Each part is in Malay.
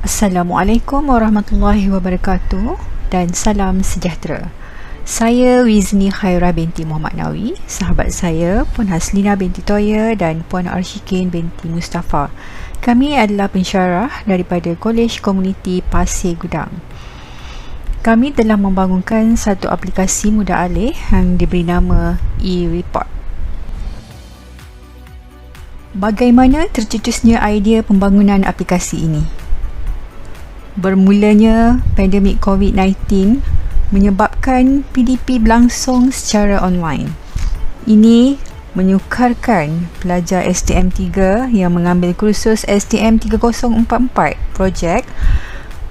Assalamualaikum warahmatullahi wabarakatuh dan salam sejahtera. Saya Wizni Khairah binti Muhammad Nawi, sahabat saya Puan Haslina binti Toya dan Puan Arshikin binti Mustafa. Kami adalah pensyarah daripada Kolej Komuniti Pasir Gudang. Kami telah membangunkan satu aplikasi mudah alih yang diberi nama e-Report. Bagaimana tercetusnya idea pembangunan aplikasi ini? Bermulanya pandemik COVID-19 menyebabkan PDP berlangsung secara online. Ini menyukarkan pelajar STM3 yang mengambil kursus STM 3044 projek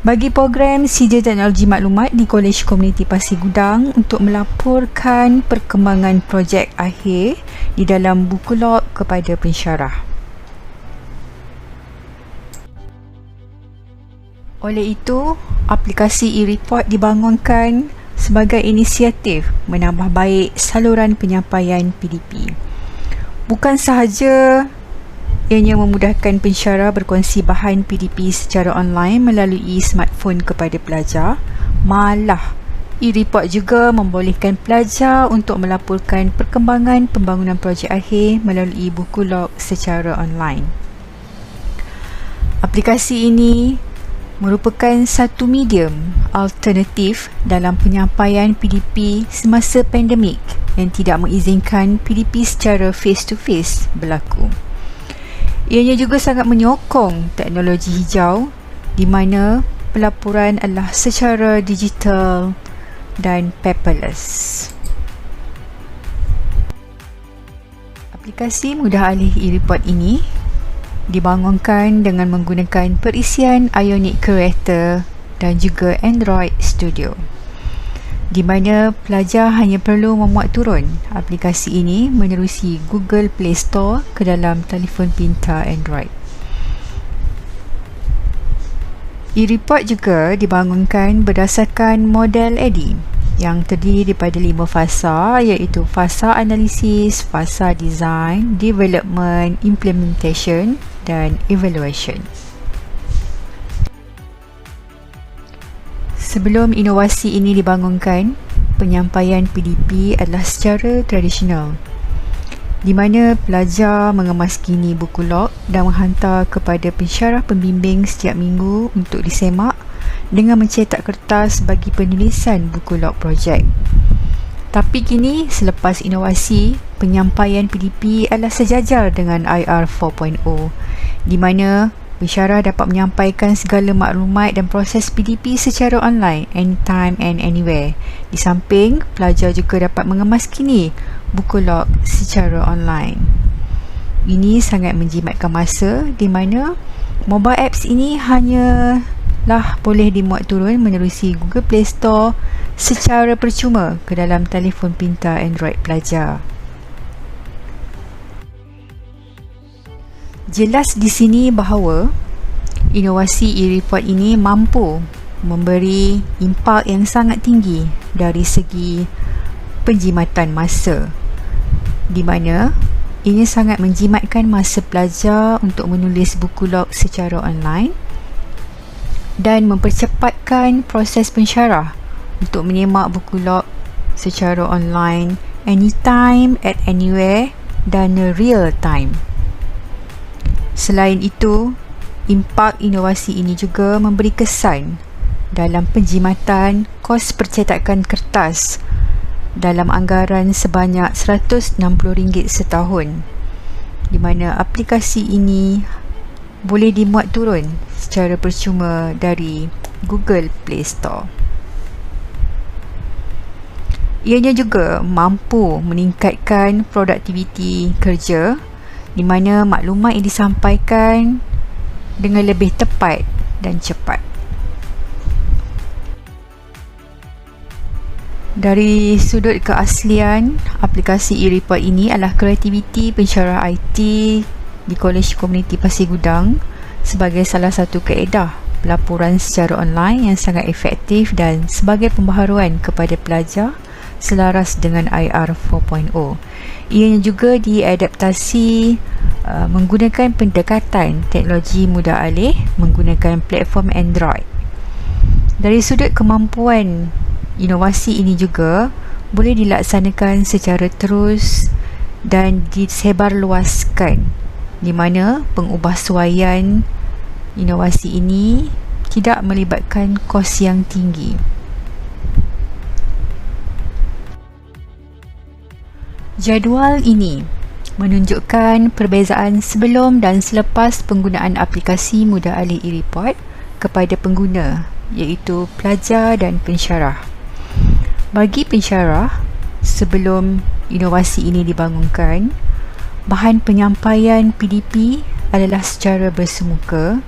bagi program Sijil Teknologi Maklumat di Kolej Komuniti Pasir Gudang untuk melaporkan perkembangan projek akhir di dalam buku log kepada pensyarah. Oleh itu, aplikasi e-Report dibangunkan sebagai inisiatif menambah baik saluran penyampaian PDP. Bukan sahaja ianya memudahkan pensyarah berkongsi bahan PDP secara online melalui smartphone kepada pelajar, malah e-Report juga membolehkan pelajar untuk melaporkan perkembangan pembangunan projek akhir melalui buku log secara online. Aplikasi ini merupakan satu medium alternatif dalam penyampaian PDP semasa pandemik yang tidak mengizinkan PDP secara face-to-face berlaku. Ianya juga sangat menyokong teknologi hijau di mana pelaporan adalah secara digital dan paperless. Aplikasi mudah alih e-Report ini dibangunkan dengan menggunakan perisian Ionic Creator dan juga Android Studio, di mana pelajar hanya perlu memuat turun aplikasi ini menerusi Google Play Store ke dalam telefon pintar Android. e-Report juga dibangunkan berdasarkan model ADDIE yang terdiri daripada 5 fasa, iaitu fasa analisis, fasa design, development, implementation dan evaluation. Sebelum inovasi ini dibangunkan, penyampaian PDP adalah secara tradisional, di mana pelajar mengemas-kini buku log dan menghantar kepada pensyarah pembimbing setiap minggu untuk disemak dengan mencetak kertas bagi penulisan buku log projek. Tapi kini, selepas inovasi, penyampaian PDP adalah sejajar dengan IR 4.0, di mana pensyarah dapat menyampaikan segala maklumat dan proses PDP secara online, anytime and anywhere. Di samping, pelajar juga dapat mengemas-kini buku log secara online. Ini sangat menjimatkan masa, di mana mobile apps ini hanyalah boleh dimuat turun menerusi Google Play Store secara percuma ke dalam telefon pintar Android pelajar. Jelas di sini bahawa inovasi e-Report ini mampu memberi impak yang sangat tinggi dari segi penjimatan masa, di mana ini sangat menjimatkan masa pelajar untuk menulis buku log secara online dan mempercepatkan proses pensyarah untuk menyemak buku log secara online anytime, at anywhere dan real time. Selain itu, impak inovasi ini juga memberi kesan dalam penjimatan kos percetakan kertas dalam anggaran sebanyak RM160 setahun, di mana aplikasi ini boleh dimuat turun secara percuma dari Google Play Store. Ianya juga mampu meningkatkan produktiviti kerja, di mana maklumat yang disampaikan dengan lebih tepat dan cepat. Dari sudut keaslian, aplikasi e-Report ini adalah kreativiti pensyarah IT di Kolej Komuniti Pasir Gudang sebagai salah satu kaedah pelaporan secara online yang sangat efektif dan sebagai pembaharuan kepada pelajar selaras dengan IR 4.0. Ianya juga diadaptasi menggunakan pendekatan teknologi mudah alih menggunakan platform Android. Dari sudut kemampuan, inovasi ini juga boleh dilaksanakan secara terus dan disebarluaskan, di mana pengubahsuaian inovasi ini tidak melibatkan kos yang tinggi. Jadual ini menunjukkan perbezaan sebelum dan selepas penggunaan aplikasi mudah alih e-report kepada pengguna, iaitu pelajar dan pensyarah. Bagi pensyarah, sebelum inovasi ini dibangunkan, bahan penyampaian PDP adalah secara bersemuka,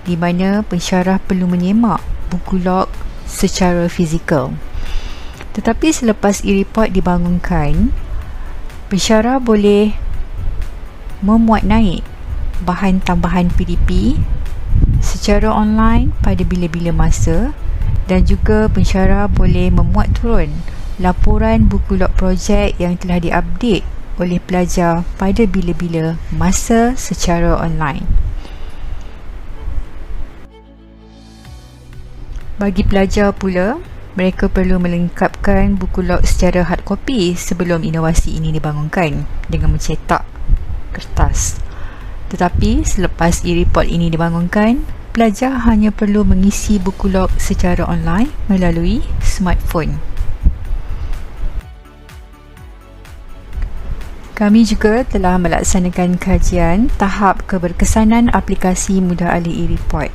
di mana pensyarah perlu menyemak buku log secara fizikal. Tetapi selepas e-report dibangunkan, pensyarah boleh memuat naik bahan tambahan PDP secara online pada bila-bila masa, dan juga pensyarah boleh memuat turun laporan buku log projek yang telah diupdate oleh pelajar pada bila-bila masa secara online. Bagi pelajar pula, mereka perlu melengkapkan buku log secara hard copy sebelum inovasi ini dibangunkan dengan mencetak kertas. Tetapi selepas e-report ini dibangunkan, pelajar hanya perlu mengisi buku log secara online melalui smartphone. Kami juga telah melaksanakan kajian tahap keberkesanan aplikasi mudah alih e-report,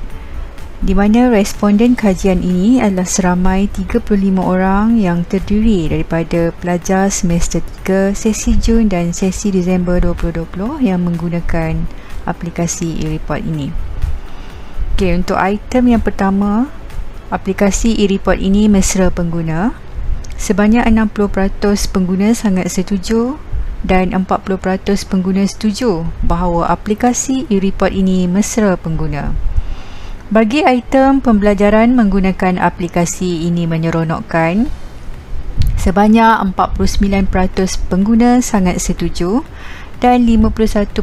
di mana responden kajian ini adalah seramai 35 orang yang terdiri daripada pelajar semester 3 sesi Jun dan sesi Disember 2020 yang menggunakan aplikasi e-report ini. Okey, untuk item yang pertama, aplikasi e-report ini mesra pengguna. Sebanyak 60% pengguna sangat setuju dan 40% pengguna setuju bahawa aplikasi e-report ini mesra pengguna. Bagi item pembelajaran menggunakan aplikasi ini menyeronokkan, sebanyak 49% pengguna sangat setuju dan 51%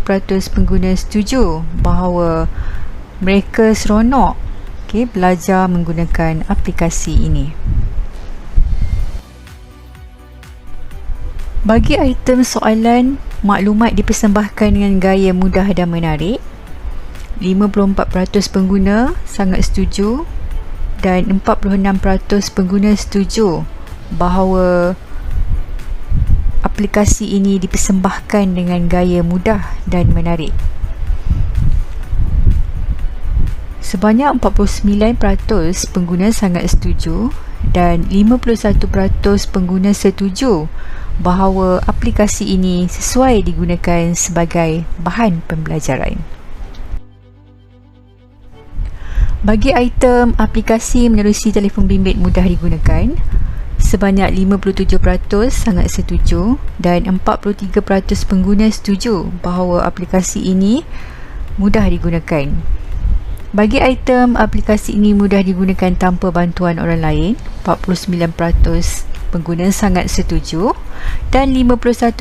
pengguna setuju bahawa mereka seronok belajar menggunakan aplikasi ini. Bagi item soalan, maklumat dipersembahkan dengan gaya mudah dan menarik. 54% pengguna sangat setuju dan 46% pengguna setuju bahawa aplikasi ini dipersembahkan dengan gaya mudah dan menarik. Sebanyak 49% pengguna sangat setuju dan 51% pengguna setuju bahawa aplikasi ini sesuai digunakan sebagai bahan pembelajaran. Bagi item aplikasi menerusi telefon bimbit mudah digunakan, sebanyak 57% sangat setuju dan 43% pengguna setuju bahawa aplikasi ini mudah digunakan. Bagi item aplikasi ini mudah digunakan tanpa bantuan orang lain, 49% pengguna sangat setuju dan 51%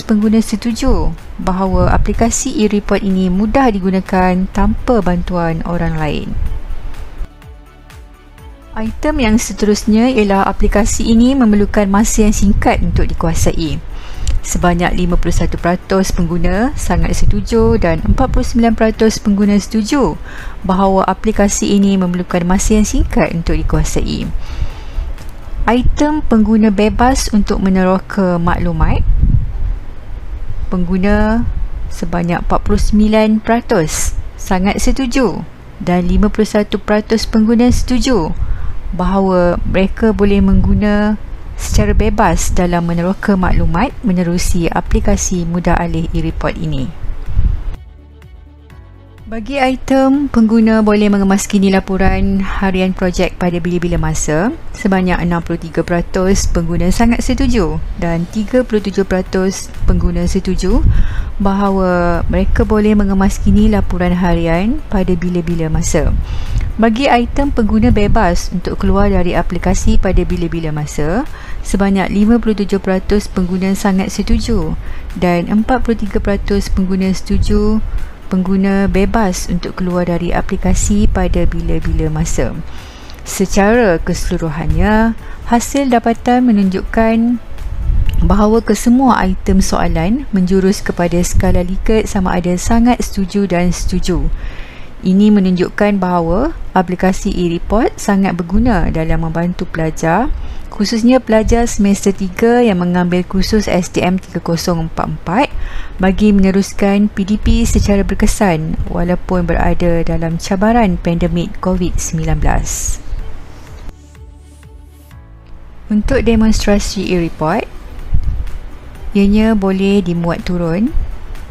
pengguna setuju bahawa aplikasi e-report ini mudah digunakan tanpa bantuan orang lain. Item yang seterusnya ialah aplikasi ini memerlukan masa yang singkat untuk dikuasai. Sebanyak 51% pengguna sangat setuju dan 49% pengguna setuju bahawa aplikasi ini memerlukan masa yang singkat untuk dikuasai. Item pengguna bebas untuk meneroka maklumat, pengguna sebanyak 49% sangat setuju dan 51% pengguna setuju bahawa mereka boleh mengguna secara bebas dalam meneroka maklumat menerusi aplikasi mudah alih e-report ini. Bagi item, pengguna boleh mengemaskini laporan harian projek pada bila-bila masa. Sebanyak 63% pengguna sangat setuju dan 37% pengguna setuju bahawa mereka boleh mengemaskini laporan harian pada bila-bila masa. Bagi item pengguna bebas untuk keluar dari aplikasi pada bila-bila masa, sebanyak 57% pengguna sangat setuju dan 43% pengguna setuju pengguna bebas untuk keluar dari aplikasi pada bila-bila masa. Secara keseluruhannya, hasil dapatan menunjukkan bahawa kesemua item soalan menjurus kepada skala Likert sama ada sangat setuju dan setuju. Ini menunjukkan bahawa aplikasi e-report sangat berguna dalam membantu pelajar, khususnya pelajar semester 3 yang mengambil kursus STM 3044 bagi meneruskan PDP secara berkesan walaupun berada dalam cabaran pandemik COVID-19. Untuk demonstrasi e-report, ianya boleh dimuat turun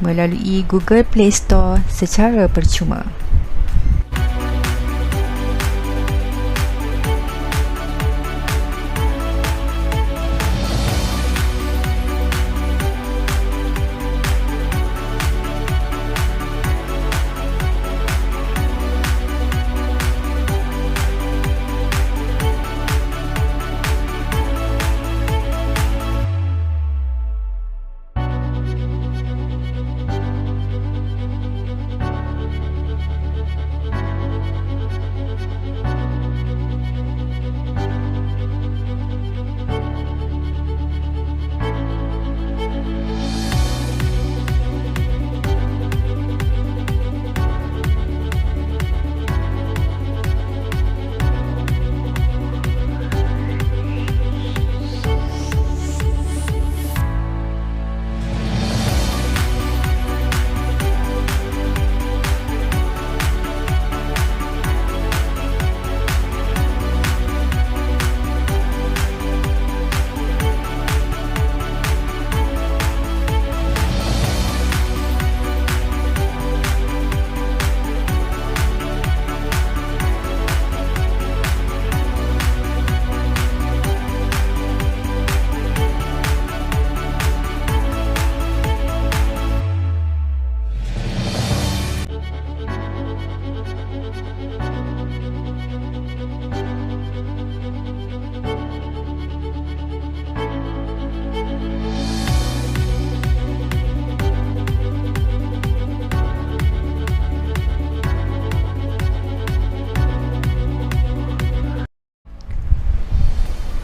melalui Google Play Store secara percuma.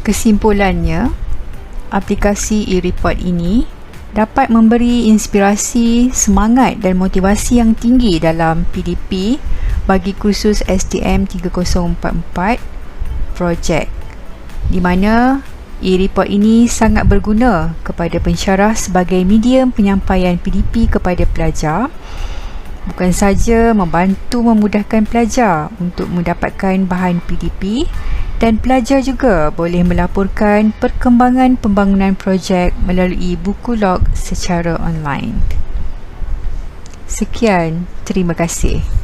Kesimpulannya, aplikasi e-report ini dapat memberi inspirasi, semangat dan motivasi yang tinggi dalam PDP bagi kursus STM 3044 projek, di mana e-report ini sangat berguna kepada pensyarah sebagai medium penyampaian PDP kepada pelajar. Bukan saja membantu memudahkan pelajar untuk mendapatkan bahan PDP, dan pelajar juga boleh melaporkan perkembangan pembangunan projek melalui buku log secara online. Sekian, terima kasih.